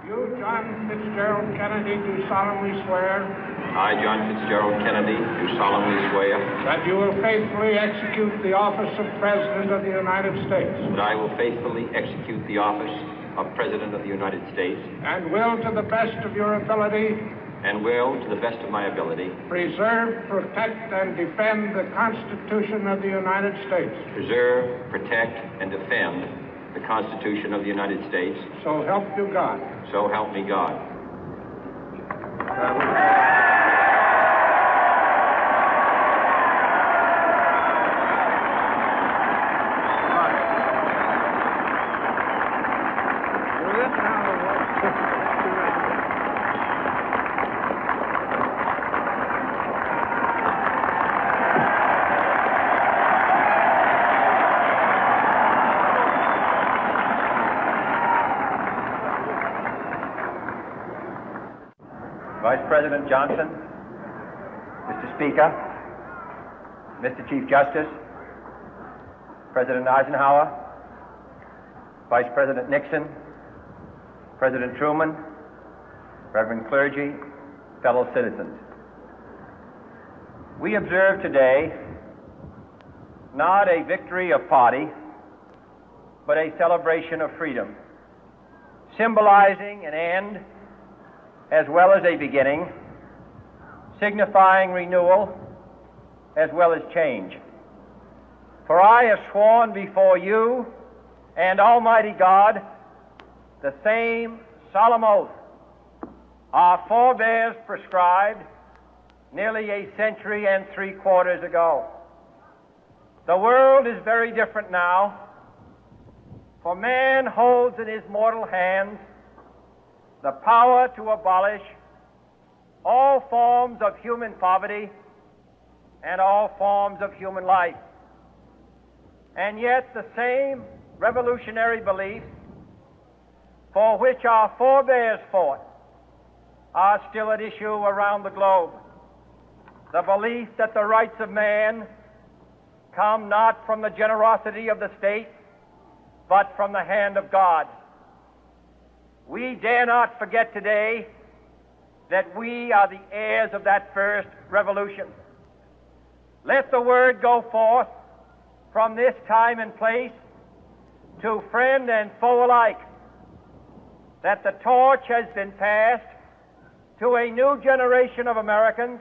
You, John Fitzgerald Kennedy, do solemnly swear I, John Fitzgerald Kennedy, do solemnly swear that you will faithfully execute the office of President of the United States that I will faithfully execute the office of President of the United States and will, to the best of your ability, and will, to the best of my ability, preserve, protect, and defend the Constitution of the United States. preserve, protect, and defend the Constitution of the United States. So help you God. So help me God. Vice President Johnson, Mr. Speaker, Mr. Chief Justice, President Eisenhower, Vice President Nixon, President Truman, Reverend clergy, fellow citizens. We observe today not a victory of party, but a celebration of freedom, symbolizing an end as well as a beginning, signifying renewal as well as change. For I have sworn before you and Almighty God the same solemn oath our forebears prescribed nearly a century and 3/4 ago. The world is very different now, for man holds in his mortal hands the power to abolish all forms of human poverty and all forms of human life. And yet the same revolutionary beliefs for which our forebears fought are still at issue around the globe. The belief that the rights of man come not from the generosity of the state, but from the hand of God. We dare not forget today that we are the heirs of that first revolution. Let the word go forth from this time and place to friend and foe alike that the torch has been passed to a new generation of Americans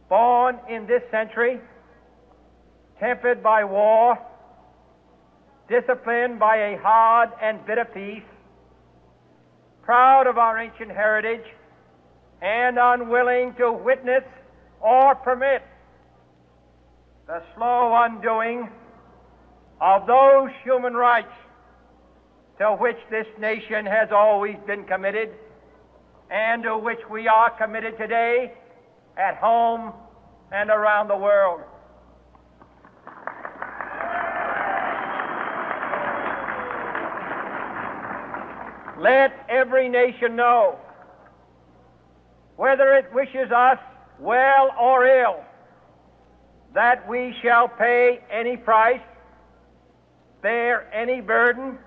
born in this century, tempered by war, disciplined by a hard and bitter peace, proud of our ancient heritage, and unwilling to witness or permit the slow undoing of those human rights to which this nation has always been committed and to which we are committed today at home and around the world. Let every nation know, whether it wishes us well or ill, that we shall pay any price, bear any burden,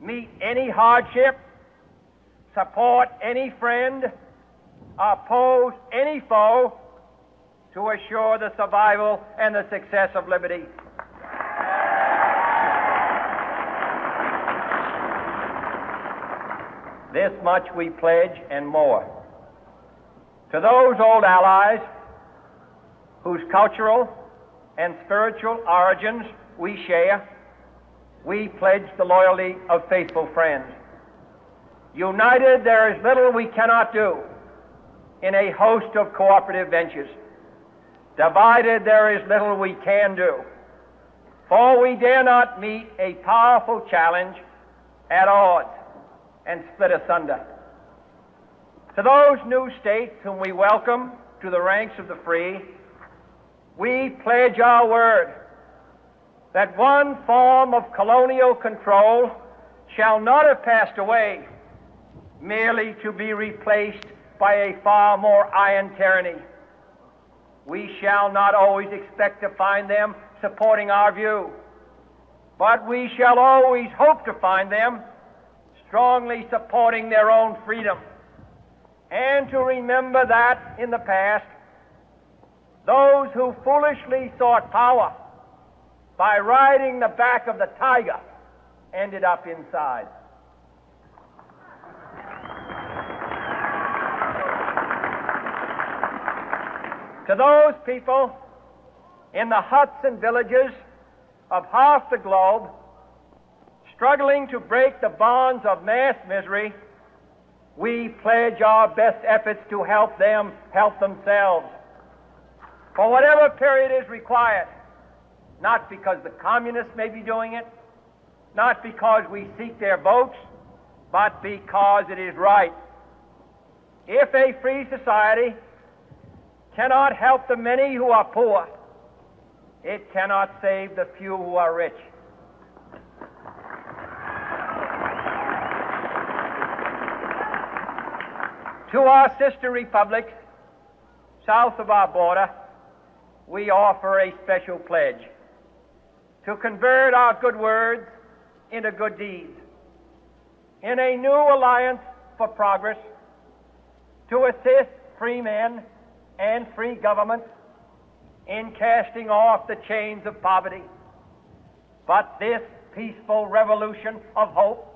meet any hardship, support any friend, oppose any foe to assure the survival and the success of liberty. This much we pledge and more. To those old allies whose cultural and spiritual origins we share, we pledge the loyalty of faithful friends. United, there is little we cannot do in a host of cooperative ventures. Divided, there is little we can do, for we dare not meet a powerful challenge at odds and split asunder. To those new states whom we welcome to the ranks of the free, we pledge our word that one form of colonial control shall not have passed away, merely to be replaced by a far more iron tyranny. We shall not always expect to find them supporting our view, but we shall always hope to find them strongly supporting their own freedom, and to remember that in the past, those who foolishly sought power by riding the back of the tiger ended up inside. To those people in the huts and villages of half the globe struggling to break the bonds of mass misery, we pledge our best efforts to help them help themselves for whatever period is required, not because the communists may be doing it, not because we seek their votes, but because it is right. If a free society cannot help the many who are poor, it cannot save the few who are rich. To our sister republics south of our border, we offer a special pledge to convert our good words into good deeds, in a new alliance for progress, to assist free men and free governments in casting off the chains of poverty. But this peaceful revolution of hope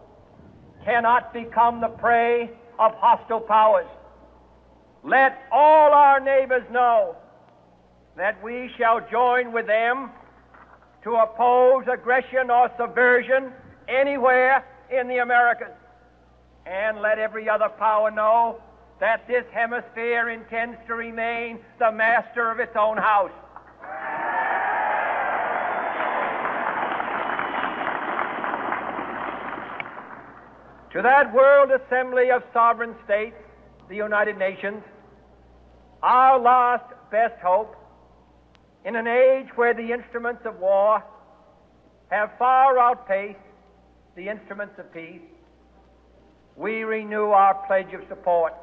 cannot become the prey of hostile powers. Let all our neighbors know that we shall join with them to oppose aggression or subversion anywhere in the Americas. And let every other power know that this hemisphere intends to remain the master of its own house. To that World Assembly of Sovereign States, the United Nations, our last best hope, in an age where the instruments of war have far outpaced the instruments of peace, we renew our pledge of support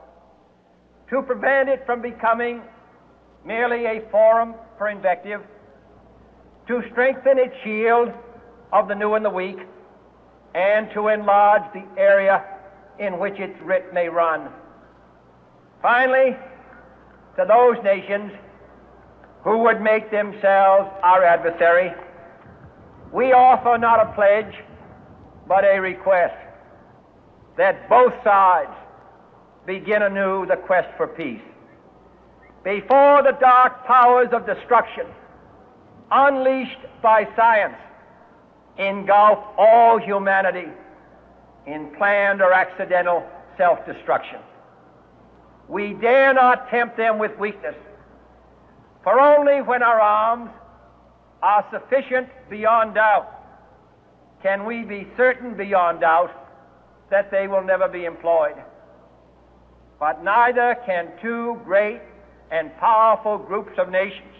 to prevent it from becoming merely a forum for invective, to strengthen its shield of the new and the weak, and to enlarge the area in which its writ may run. Finally, to those nations who would make themselves our adversary, we offer not a pledge, but a request that both sides begin anew the quest for peace. Before the dark powers of destruction, unleashed by science, engulf all humanity in planned or accidental self-destruction, we dare not tempt them with weakness, for only when our arms are sufficient beyond doubt can we be certain beyond doubt that they will never be employed. But neither can two great and powerful groups of nations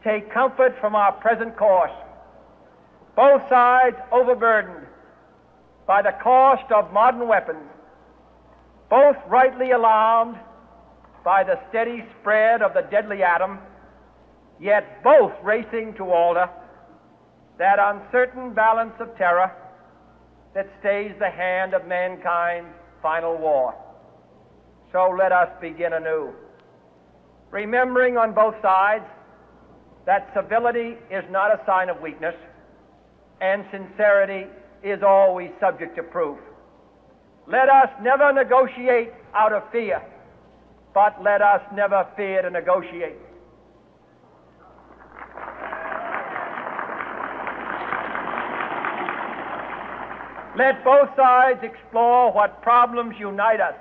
take comfort from our present course, both sides overburdened by the cost of modern weapons, both rightly alarmed by the steady spread of the deadly atom, yet both racing to alter that uncertain balance of terror that stays the hand of mankind's final war. So let us begin anew, remembering on both sides that civility is not a sign of weakness, and sincerity is always subject to proof. Let us never negotiate out of fear, but let us never fear to negotiate. Let both sides explore what problems unite us,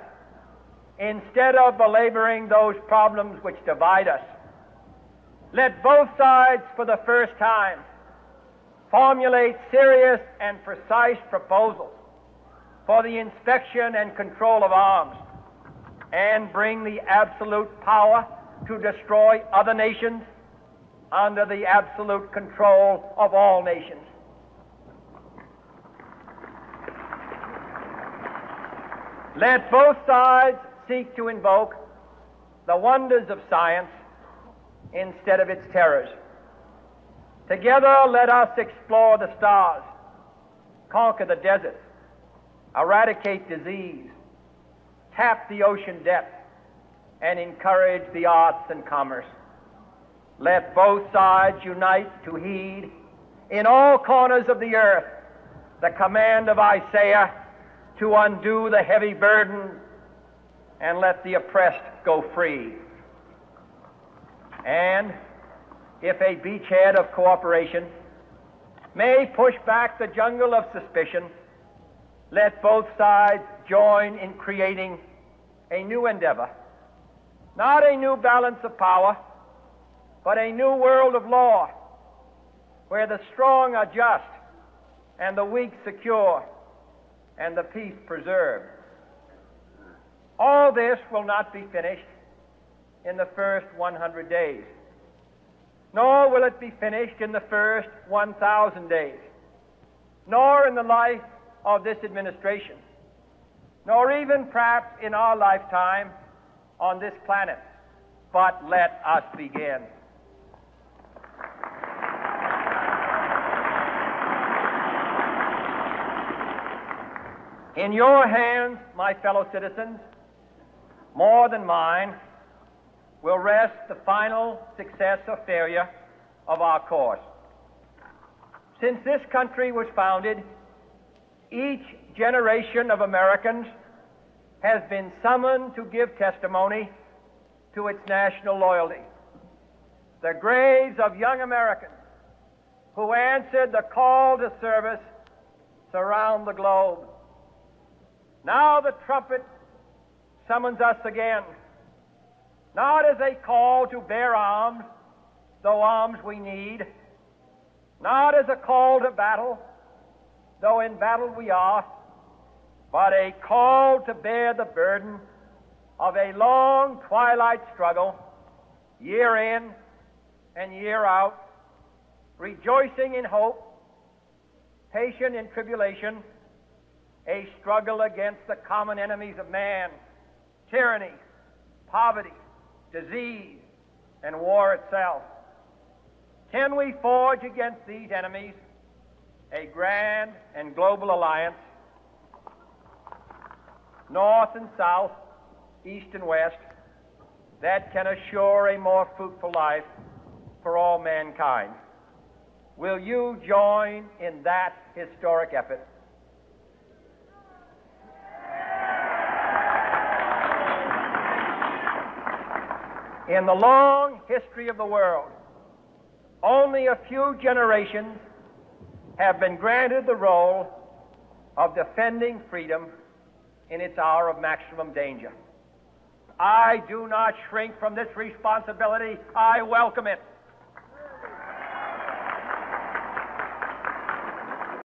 instead of belaboring those problems which divide us. Let both sides, for the first time, formulate serious and precise proposals for the inspection and control of arms, and bring the absolute power to destroy other nations under the absolute control of all nations. Let both sides seek to invoke the wonders of science instead of its terrors. Together, let us explore the stars, conquer the deserts, eradicate disease, tap the ocean depth, and encourage the arts and commerce. Let both sides unite to heed in all corners of the earth the command of Isaiah to undo the heavy burden and let the oppressed go free. And if a beachhead of cooperation may push back the jungle of suspicion, let both sides join in creating a new endeavor, not a new balance of power, but a new world of law, where the strong are just and the weak secure and the peace preserved. All this will not be finished in the first 100 days, nor will it be finished in the first 1,000 days, nor in the life of this administration, nor even perhaps in our lifetime on this planet. But let us begin. In your hands, my fellow citizens, more than mine, will rest the final success or failure of our course. Since this country was founded, each generation of Americans has been summoned to give testimony to its national loyalty. The graves of young Americans who answered the call to service surround the globe. Now the trumpet summons us again, not as a call to bear arms, though arms we need, not as a call to battle, though in battle we are, but a call to bear the burden of a long twilight struggle, year in and year out, rejoicing in hope, patient in tribulation, a struggle against the common enemies of man, tyranny, poverty, disease, and war itself. Can we forge against these enemies a grand and global alliance, north and south, east and west, that can assure a more fruitful life for all mankind? Will you join in that historic effort? In the long history of the world, only a few generations have been granted the role of defending freedom in its hour of maximum danger. I do not shrink from this responsibility. I welcome it.